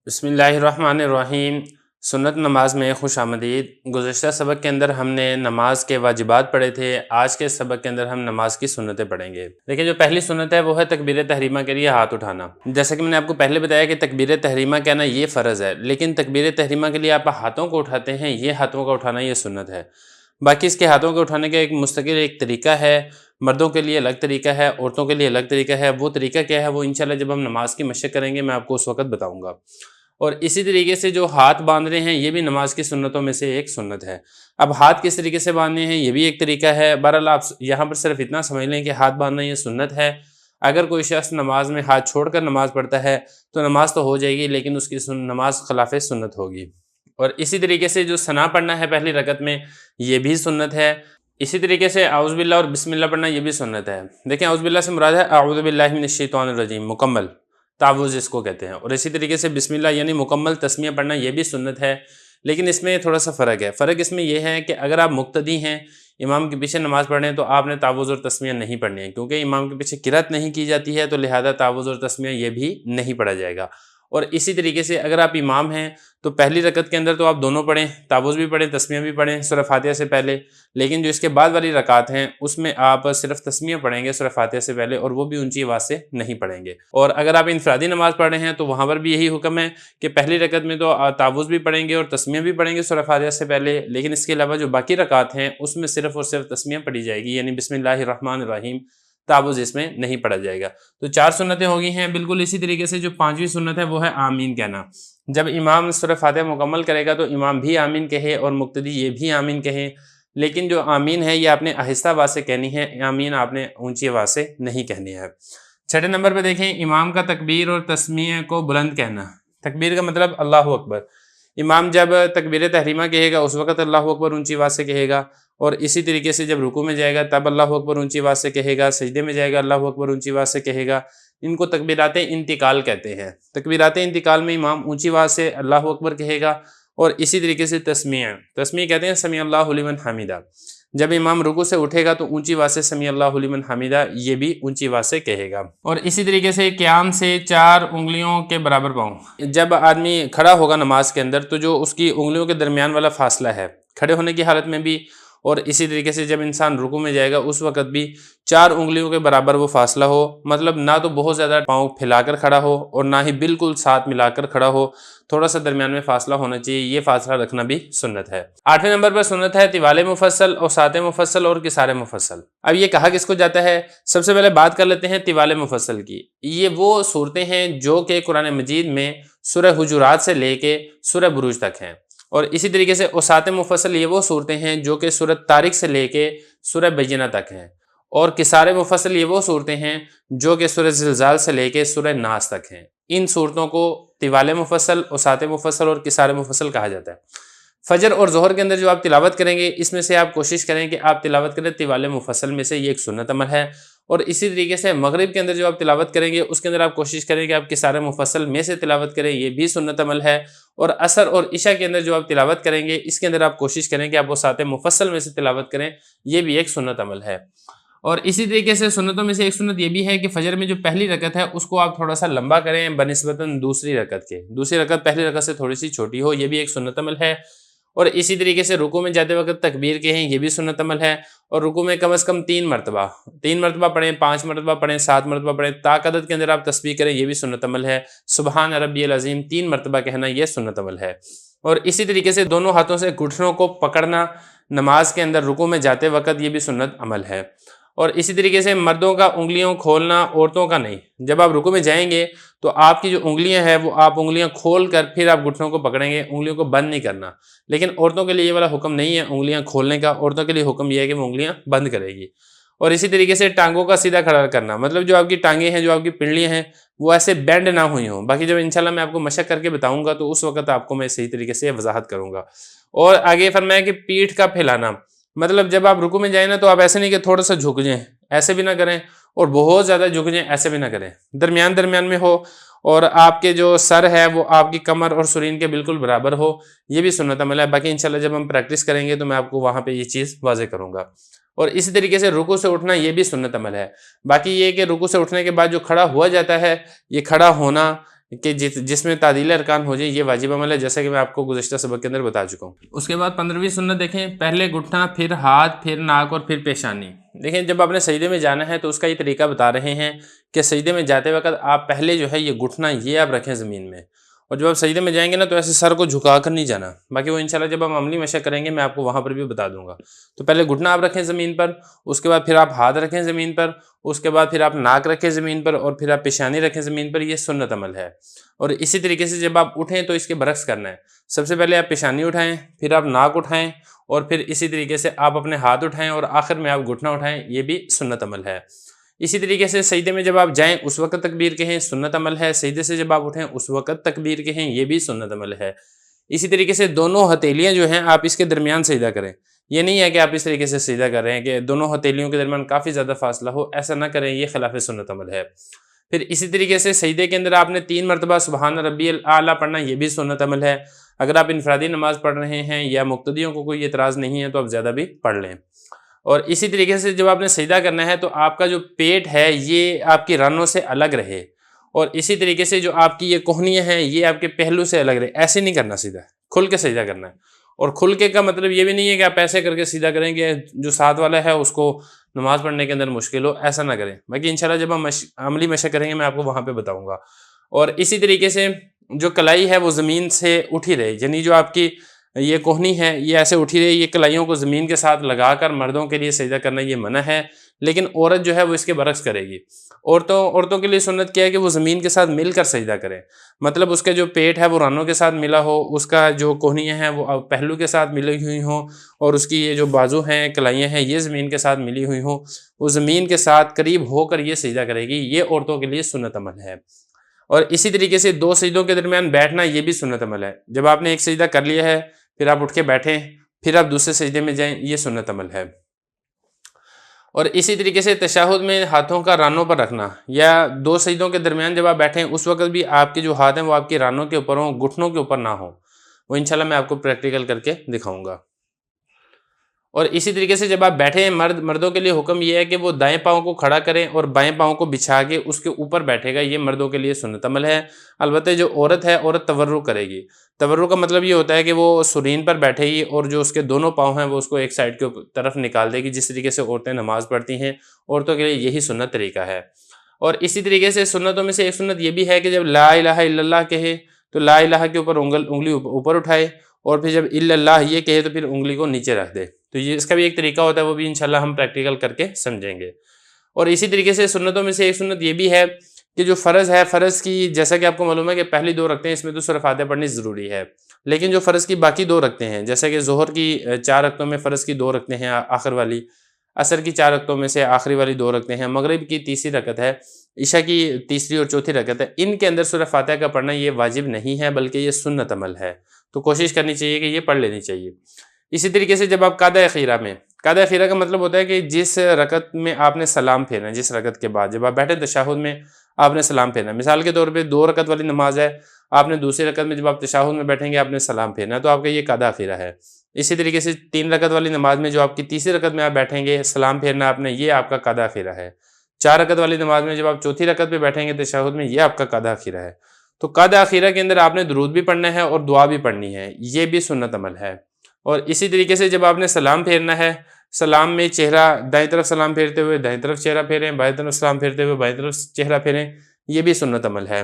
بسم اللہ الرحمن الرحیم۔ سنت نماز میں خوش آمدید۔ گزشتہ سبق کے اندر ہم نے نماز کے واجبات پڑھے تھے۔ آج کے سبق کے اندر ہم نماز کی سنتیں پڑھیں گے۔ لیکن جو پہلی سنت ہے وہ ہے تکبیر تحریمہ کے لیے ہاتھ اٹھانا۔ جیسا کہ میں نے آپ کو پہلے بتایا کہ تکبیر تحریمہ کہنا یہ فرض ہے، لیکن تکبیر تحریمہ کے لیے آپ ہاتھوں کو اٹھاتے ہیں، یہ ہاتھوں کا اٹھانا یہ سنت ہے۔ باقی اس کے ہاتھوں کو اٹھانے کا ایک مستقل ایک طریقہ ہے، مردوں کے لیے الگ طریقہ ہے، عورتوں کے لیے الگ طریقہ ہے۔ وہ طریقہ کیا ہے وہ انشاءاللہ جب ہم نماز کی مشق کریں گے میں آپ کو اس وقت بتاؤں گا۔ اور اسی طریقے سے جو ہاتھ باندھنے ہیں یہ بھی نماز کی سنتوں میں سے ایک سنت ہے۔ اب ہاتھ کس طریقے سے باندھنے ہیں یہ بھی ایک طریقہ ہے۔ بہرحال آپ یہاں پر صرف اتنا سمجھ لیں کہ ہاتھ باندھنا یہ سنت ہے۔ اگر کوئی شخص نماز میں ہاتھ چھوڑ کر نماز پڑھتا ہے تو نماز تو ہو جائے گی، لیکن اس کی نماز خلاف سنت ہوگی۔ اور اسی طریقے سے جو ثنا پڑھنا ہے پہلی رکعت میں یہ بھی سنت ہے۔ اسی طریقے سے اعوذ باللہ اور بسم اللہ پڑھنا یہ بھی سنت ہے۔ دیکھیں اعوذ باللہ سے مراد ہے اعوذ باللہ من الشیطان الرجیم، مکمل تعوذ اس کو کہتے ہیں۔ اور اسی طریقے سے بسم اللہ یعنی مکمل تسمیہ پڑھنا یہ بھی سنت ہے، لیکن اس میں تھوڑا سا فرق ہے۔ فرق اس میں یہ ہے کہ اگر آپ مقتدی ہیں، امام کے پیچھے نماز پڑھ رہے ہیں، تو آپ نے تعوذ اور تسمیہ نہیں پڑھنی ہے، کیونکہ امام کے پیچھے قرات نہیں کی جاتی ہے، تو لہذا تعوذ اور تسمیہ یہ بھی نہیں پڑھا جائے گا۔ اور اسی طریقے سے اگر آپ امام ہیں تو پہلی رکعت کے اندر تو آپ دونوں پڑھیں، تعوذ بھی پڑھیں تسمیہ بھی پڑھیں سورہ فاتحہ سے پہلے، لیکن جو اس کے بعد والی رکعت ہیں اس میں آپ صرف تسمیہ پڑھیں گے سورہ فاتحہ سے پہلے، اور وہ بھی اونچی آواز سے نہیں پڑھیں گے۔ اور اگر آپ انفرادی نماز پڑھ رہے ہیں تو وہاں پر بھی یہی حکم ہے کہ پہلی رکعت میں تو تعوذ بھی پڑھیں گے اور تسمیہ بھی پڑھیں گے سورہ فاتحہ سے پہلے، لیکن اس کے علاوہ جو باقی رکعت ہیں اس میں صرف اور صرف تسمیہ پڑھی جائے گی، یعنی بسم اللہ الرحمن الرحیم، تعوذ اس میں نہیں پڑھا جائے گا۔ تو 4 سنتیں ہو گئی ہیں۔ بالکل اسی طریقے سے جو 5ویں سنت ہے وہ ہے آمین کہنا۔ جب امام سورہ فاتحہ مکمل کرے گا تو امام بھی آمین کہے اور مقتدی یہ بھی آمین کہیں، لیکن جو آمین ہے یہ آپ نے آہستہ آواز سے کہنی ہے، آمین آپ نے اونچی آواز سے نہیں کہنی ہے۔ 6 نمبر پہ دیکھیں امام کا تکبیر اور تسمیہ کو بلند کہنا۔ تکبیر کا مطلب اللہ اکبر۔ امام جب تکبیر تحریمہ کہے گا اس وقت اللہ اکبر اونچی آواز سے کہے گا، اور اسی طریقے سے جب رکوع میں جائے گا تب اللہ اکبر اونچی آواز سے کہے گا، سجدے میں جائے گا اللہ اکبر اونچی آواز سے کہے گا۔ ان کو تکبیرات انتقال کہتے ہیں۔ تکبیرات انتقال میں امام اونچی آواز سے اللہ اکبر کہے گا، اور اسی طریقے سے تسمیہ کہتے ہیں سمیع اللہ لمن حمیدہ۔ جب امام رکوع سے اٹھے گا تو اونچی آواز سے سمیع اللہ لمن حمیدہ یہ بھی اونچی آواز سے کہے گا۔ اور اسی طریقے سے قیام سے 4 انگلیوں کے برابر پاؤں۔ جب آدمی کھڑا ہوگا نماز کے اندر تو جو اس کی انگلیوں کے درمیان والا فاصلہ ہے کھڑے ہونے کی حالت میں بھی، اور اسی طریقے سے جب انسان رکوع میں جائے گا اس وقت بھی 4 انگلیوں کے برابر وہ فاصلہ ہو، مطلب نہ تو بہت زیادہ پاؤں پھیلا کر کھڑا ہو اور نہ ہی بالکل ساتھ ملا کر کھڑا ہو، تھوڑا سا درمیان میں فاصلہ ہونا چاہیے، یہ فاصلہ رکھنا بھی سنت ہے۔ 8ویں نمبر پر سنت ہے طوال مفصل، اوساط مفصل اور قصار مفصل۔ اب یہ کہا کس کو جاتا ہے؟ سب سے پہلے بات کر لیتے ہیں طوال مفصل کی۔ یہ وہ صورتیں ہیں جو کہ قرآن مجید میں سورہ حجرات سے لے کے سورہ بروج تک ہیں، اور اسی طریقے سے اوساط مفصل یہ وہ صورتیں ہیں جو کہ سورہ طارق سے لے کے سورہ بینہ تک ہیں، اور قصار مفصل یہ وہ صورتیں ہیں جو کہ سورہ زلزال سے لے کے سورہ ناس تک ہیں۔ ان صورتوں کو طوال مفصل، اوساط مفصل اور قصار مفصل کہا جاتا ہے۔ فجر اور ظہر کے اندر جو آپ تلاوت کریں گے اس میں سے آپ کوشش کریں کہ آپ تلاوت کریں طوال مفصل میں سے، یہ ایک سنت عمل ہے۔ اور اسی طریقے سے مغرب کے اندر جو آپ تلاوت کریں گے اس کے اندر آپ کوشش کریں کہ آپ قصار مفصل میں سے تلاوت کریں، یہ بھی سنت عمل ہے۔ اور عصر اور عشاء کے اندر جو آپ تلاوت کریں گے اس کے اندر آپ کوشش کریں کہ آپ اوساط مفصل میں سے تلاوت کریں، یہ بھی ایک سنت عمل ہے۔ اور اسی طریقے سے سنتوں میں سے ایک سنت یہ بھی ہے کہ فجر میں جو پہلی رکعت ہے اس کو آپ تھوڑا سا لمبا کریں بنسبتاً دوسری رکعت کے، دوسری رکعت پہلی رکعت سے تھوڑی سی چھوٹی ہو، یہ بھی ایک سنت عمل ہے۔ اور اسی طریقے سے رکوع میں جاتے وقت تکبیر کہیں، یہ بھی سنت عمل ہے، اور رکوع میں کم از کم 3 مرتبہ پڑھیں، 5 مرتبہ پڑھیں، 7 مرتبہ پڑھیں، طاق عدد کے اندر آپ تسبیح کریں، یہ بھی سنت عمل ہے۔ سبحان ربی العظیم 3 مرتبہ کہنا یہ سنت عمل ہے۔ اور اسی طریقے سے دونوں ہاتھوں سے گھٹنوں کو پکڑنا نماز کے اندر رکوع میں جاتے وقت یہ بھی سنت عمل ہے۔ اور اسی طریقے سے مردوں کا انگلیوں کھولنا، عورتوں کا نہیں۔ جب آپ رکوع میں جائیں گے تو آپ کی جو انگلیاں ہیں وہ آپ انگلیاں کھول کر پھر آپ گھٹنوں کو پکڑیں گے، انگلیوں کو بند نہیں کرنا۔ لیکن عورتوں کے لیے یہ والا حکم نہیں ہے انگلیاں کھولنے کا، عورتوں کے لیے حکم یہ ہے کہ وہ انگلیاں بند کرے گی۔ اور اسی طریقے سے ٹانگوں کا سیدھا کھڑا کرنا، مطلب جو آپ کی ٹانگیں ہیں، جو آپ کی پنڈلیاں ہیں وہ ایسے بینڈ نہ ہوئی ہوں۔ باقی جب انشاءاللہ میں آپ کو مشق کر کے بتاؤں گا تو اس وقت آپ کو میں صحیح طریقے سے وضاحت کروں گا۔ اور آگے فرمایا کہ پیٹھ کا پھیلانا، مطلب جب آپ رکوع میں جائیں نا تو آپ ایسے نہیں کہ تھوڑا سا جھک جائیں، ایسے بھی نہ کریں، اور بہت زیادہ جھک جائیں ایسے بھی نہ کریں، درمیان میں ہو، اور آپ کے جو سر ہے وہ آپ کی کمر اور سرین کے بالکل برابر ہو، یہ بھی سنت عمل ہے۔ باقی انشاءاللہ جب ہم پریکٹس کریں گے تو میں آپ کو وہاں پہ یہ چیز واضح کروں گا۔ اور اسی طریقے سے رکوع سے اٹھنا یہ بھی سنت عمل ہے۔ باقی یہ کہ رکوع سے اٹھنے کے بعد جو کھڑا ہوا جاتا ہے، یہ کھڑا ہونا کہ جس میں تعدیل ارکان ہو جائے، یہ واجب عمل ہے، جیسا کہ میں آپ کو گزشتہ سبق کے اندر بتا چکا ہوں۔ اس کے بعد 15ویں سنت دیکھیں، پہلے گھٹنا، پھر ہاتھ، پھر ناک اور پھر پیشانی۔ دیکھیں جب آپ نے سجدے میں جانا ہے تو اس کا یہ طریقہ بتا رہے ہیں کہ سجدے میں جاتے وقت آپ پہلے جو ہے یہ گھٹنا یہ آپ رکھیں زمین میں، اور جب آپ سجدے میں جائیں گے نا تو ایسے سر کو جھکا کر نہیں جانا، باقی وہ انشاءاللہ جب ہم عملی مشق کریں گے میں آپ کو وہاں پر بھی بتا دوں گا۔ تو پہلے گھٹنا آپ رکھیں زمین پر، اس کے بعد پھر آپ ہاتھ رکھیں زمین پر، اس کے بعد پھر آپ ناک رکھیں زمین پر، اور پھر آپ پیشانی رکھیں زمین پر۔ یہ سنت عمل ہے۔ اور اسی طریقے سے جب آپ اٹھیں تو اس کے برعکس کرنا ہے، سب سے پہلے آپ پیشانی اٹھائیں، پھر آپ ناک اٹھائیں، اور پھر اسی طریقے سے آپ اپنے ہاتھ اٹھائیں، اور آخر میں آپ گھٹنا اٹھائیں، یہ بھی سنت عمل ہے۔ اسی طریقے سے سجدے میں جب آپ جائیں اس وقت تکبیر کہیں، سنت عمل ہے۔ سجدے سے جب آپ اٹھیں اس وقت تکبیر کہیں، یہ بھی سنت عمل ہے۔ اسی طریقے سے دونوں ہتھیلیاں جو ہیں آپ اس کے درمیان سجدہ کریں، یہ نہیں ہے کہ آپ اس طریقے سے سجدہ کر رہے ہیں کہ دونوں ہتھیلیوں کے درمیان کافی زیادہ فاصلہ ہو، ایسا نہ کریں، یہ خلاف سنت عمل ہے۔ پھر اسی طریقے سے سجدے کے اندر آپ نے 3 مرتبہ سبحان ربی الاعلیٰ پڑھنا، یہ بھی سنت عمل ہے۔ اگر آپ انفرادی نماز پڑھ رہے ہیں یا مقتدیوں کو کوئی اعتراض نہیں ہے تو آپ زیادہ بھی پڑھ لیں۔ اور اسی طریقے سے جب آپ نے سجدہ کرنا ہے تو آپ کا جو پیٹ ہے یہ آپ کی رانوں سے الگ رہے، اور اسی طریقے سے جو آپ کی یہ کوہنیاں ہیں یہ آپ کے پہلو سے الگ رہے، ایسے نہیں کرنا، سیدھا کھل کے سجدہ کرنا ہے۔ اور کھل کے کا مطلب یہ بھی نہیں ہے کہ آپ ایسے کر کے سیدھا کریں گے جو ساتھ والا ہے اس کو نماز پڑھنے کے اندر مشکل ہو، ایسا نہ کریں۔ باقی انشاءاللہ جب ہم عملی مشق کریں گے میں آپ کو وہاں پہ بتاؤں گا۔ اور اسی طریقے سے جو کلائی ہے وہ زمین سے اٹھی رہے، یعنی جو آپ کی یہ کوہنی ہے یہ ایسے اٹھی رہی، یہ کلائیوں کو زمین کے ساتھ لگا کر مردوں کے لیے سجدہ کرنا یہ منع ہے، لیکن عورت جو ہے وہ اس کے برعکس کرے گی۔ عورتوں کے لیے سنت کیا ہے کہ وہ زمین کے ساتھ مل کر سجدہ کریں، مطلب اس کا جو پیٹ ہے وہ رانوں کے ساتھ ملا ہو، اس کا جو کوہنیاں ہیں وہ پہلو کے ساتھ ملی ہوئی ہوں، اور اس کی یہ جو بازو ہیں کلائیاں ہیں یہ زمین کے ساتھ ملی ہوئی ہوں، وہ زمین کے ساتھ قریب ہو کر یہ سجدہ کرے گی، یہ عورتوں کے لیے سنت عمل ہے۔ اور اسی طریقے سے 2 سجدوں کے درمیان بیٹھنا یہ بھی سنت عمل ہے۔ جب آپ نے ایک سجدہ کر لیا ہے پھر آپ اٹھ کے بیٹھیں، پھر آپ دوسرے سجدے میں جائیں، یہ سنت عمل ہے۔ اور اسی طریقے سے تشہد میں ہاتھوں کا رانوں پر رکھنا، یا 2 سجدوں کے درمیان جب آپ بیٹھیں اس وقت بھی آپ کے جو ہاتھ ہیں وہ آپ کی رانوں کے اوپر ہوں، گھٹنوں کے اوپر نہ ہوں، وہ انشاءاللہ میں آپ کو پریکٹیکل کر کے دکھاؤں گا۔ اور اسی طریقے سے جب آپ بیٹھے ہیں مردوں کے لیے حکم یہ ہے کہ وہ دائیں پاؤں کو کھڑا کریں اور بائیں پاؤں کو بچھا کے اس کے اوپر بیٹھے گا، یہ مردوں کے لیے سنت عمل ہے۔ البتہ جو عورت ہے عورت تورک کرے گی، تورک کا مطلب یہ ہوتا ہے کہ وہ سرین پر بیٹھے گی اور جو اس کے دونوں پاؤں ہیں وہ اس کو ایک سائڈ کی طرف نکال دے گی، جس طریقے سے عورتیں نماز پڑھتی ہیں، عورتوں کے لیے یہی سنت طریقہ ہے۔ اور اسی طریقے سے سنتوں میں سے ایک سنت یہ بھی ہے کہ جب لا الہ الا اللہ کہے تو لا الہ کے اوپر انگلی اوپر اٹھائے، اور پھر جب الا اللہ یہ کہے تو پھر انگلی کو نیچے رکھ دے۔ تو یہ اس کا بھی ایک طریقہ ہوتا ہے، وہ بھی انشاءاللہ ہم پریکٹیکل کر کے سمجھیں گے۔ اور اسی طریقے سے سنتوں میں سے ایک سنت یہ بھی ہے کہ جو فرض ہے، فرض کی جیسا کہ آپ کو معلوم ہے کہ پہلی 2 رکعتیں اس میں تو سورہ فاتحہ پڑھنی ضروری ہے، لیکن جو فرض کی باقی 2 رکعتیں ہیں، جیسا کہ ظہر کی 4 رکعتوں میں فرض کی 2 رکعتیں ہیں آخر والی، عصر کی 4 رکعتوں میں سے آخری والی 2 رکعتیں ہیں، مغرب کی تیسری رکعت ہے، عشاء کی تیسری اور چوتھی رکعت ہے، ان کے اندر سورہ فاتحہ کا پڑھنا یہ واجب نہیں ہے بلکہ یہ سنت عمل ہے، تو کوشش کرنی چاہیے کہ یہ پڑھ لینی چاہیے۔ اسی طریقے سے جب آپ قعدہ اخیرہ میں، قعدہ اخیرہ کا مطلب ہوتا ہے کہ جس رکعت میں آپ نے سلام پھیرنا ہے، جس رکعت کے بعد جب آپ بیٹھے تشہد میں آپ نے سلام پھیرنا ہے، مثال کے طور پہ 2 رکعت والی نماز ہے، آپ نے دوسری رکعت میں جب آپ تشہد میں بیٹھیں گے آپ نے سلام پھیرنا ہے، تو آپ کا یہ قعدہ اخیرہ ہے۔ اسی طریقے سے 3 رکعت والی نماز میں جو آپ کی تیسری رکعت میں آپ بیٹھیں گے سلام پھیرنا آپ نے، یہ آپ کا قعدہ اخیرہ ہے۔ 4 رکعت والی نماز میں جب آپ چوتھی رکعت پہ بیٹھیں گے تشہد میں، یہ آپ کا قعدہ اخیرہ ہے۔ تو قعدہ اخیرہ کے اندر آپ نے درود بھی پڑھنا ہے اور دعا بھی پڑھنی ہے، یہ بھی سنت عمل ہے۔ اور اسی طریقے سے جب آپ نے سلام پھیرنا ہے، سلام میں چہرہ دائیں طرف سلام پھیرتے ہوئے دائیں طرف چہرہ پھیریں، بائیں طرف سلام پھیرتے ہوئے بائیں طرف چہرہ پھیریں، یہ بھی سنت عمل ہے۔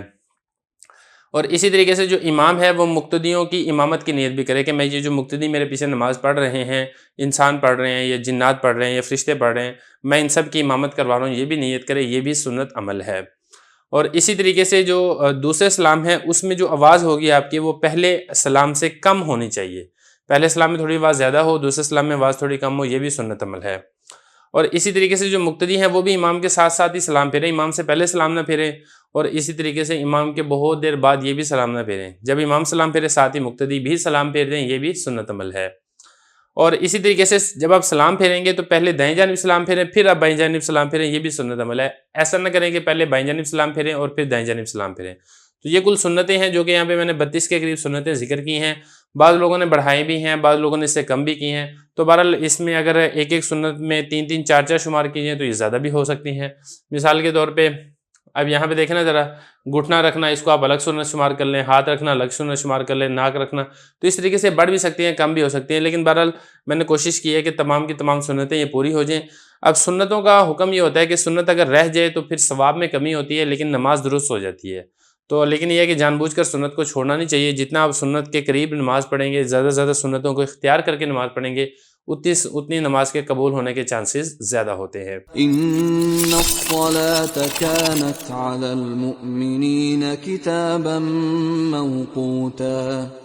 اور اسی طریقے سے جو امام ہے وہ مقتدیوں کی امامت کی نیت بھی کرے کہ میں یہ جو مقتدی میرے پیچھے نماز پڑھ رہے ہیں، انسان پڑھ رہے ہیں یا جنات پڑھ رہے ہیں یا فرشتے پڑھ رہے ہیں، میں ان سب کی امامت کروا رہا ہوں، یہ بھی نیت کرے، یہ بھی سنت عمل ہے۔ اور اسی طریقے سے جو دوسرے سلام ہے اس میں جو آواز ہوگی آپ کی وہ پہلے سلام سے کم ہونی چاہیے، پہلے سلام میں تھوڑی آواز زیادہ ہو، دوسرے سلام میں آواز تھوڑی کم ہو، یہ بھی سنت عمل ہے۔ اور اسی طریقے سے جو مقتدی ہیں وہ بھی امام کے ساتھ ساتھ ہی سلام پھیریں، امام سے پہلے سلام نہ پھیریں، اور اسی طریقے سے امام کے بہت دیر بعد یہ بھی سلام نہ پھیریں، جب امام سلام پھیرے ساتھ ہی مقتدی بھی سلام پھیر دیں، یہ بھی سنت عمل ہے۔ اور اسی طریقے سے جب آپ سلام پھیریں گے تو پہلے دائیں جانب سلام پھیریں پھر آپ بائیں جانب سلام پھیریں، یہ بھی سنت عمل ہے۔ ایسا نہ کریں کہ پہلے بائیں جانب سلام پھیریں اور پھر دائیں جانب سلام پھیریں۔ تو یہ کل سنتیں ہیں جو کہ یہاں پہ میں نے 32 کے قریب سنتیں ذکر کی ہیں، بعض لوگوں نے بڑھائی بھی ہیں، بعض لوگوں نے اس سے کم بھی کی ہیں، تو بہرحال اس میں اگر ایک ایک سنت میں 3 3 4 4 شمار کی جائیں تو یہ زیادہ بھی ہو سکتی ہیں۔ مثال کے طور پہ اب یہاں پہ دیکھیں نا ذرا، گھٹنا رکھنا اس کو آپ الگ سنت شمار کر لیں، ہاتھ رکھنا الگ سنت شمار کر لیں، ناک رکھنا، تو اس طریقے سے بڑھ بھی سکتی ہیں، کم بھی ہو سکتی ہیں، لیکن بہرحال میں نے کوشش کی ہے کہ تمام کی تمام سنتیں یہ پوری ہو جائیں۔ اب سنتوں کا حکم یہ ہوتا ہے کہ سنت اگر رہ جائے تو پھر ثواب میں کمی ہوتی ہے، لیکن نماز درست ہو جاتی ہے۔ تو لیکن یہ ہے کہ جان بوجھ کر سنت کو چھوڑنا نہیں چاہیے، جتنا آپ سنت کے قریب نماز پڑھیں گے، زیادہ سے زیادہ سنتوں کو اختیار کر کے نماز پڑھیں گے، اتنی نماز کے قبول ہونے کے چانسز زیادہ ہوتے ہیں۔ ان الصلاة كانت على المؤمنين كتابا موقوتا۔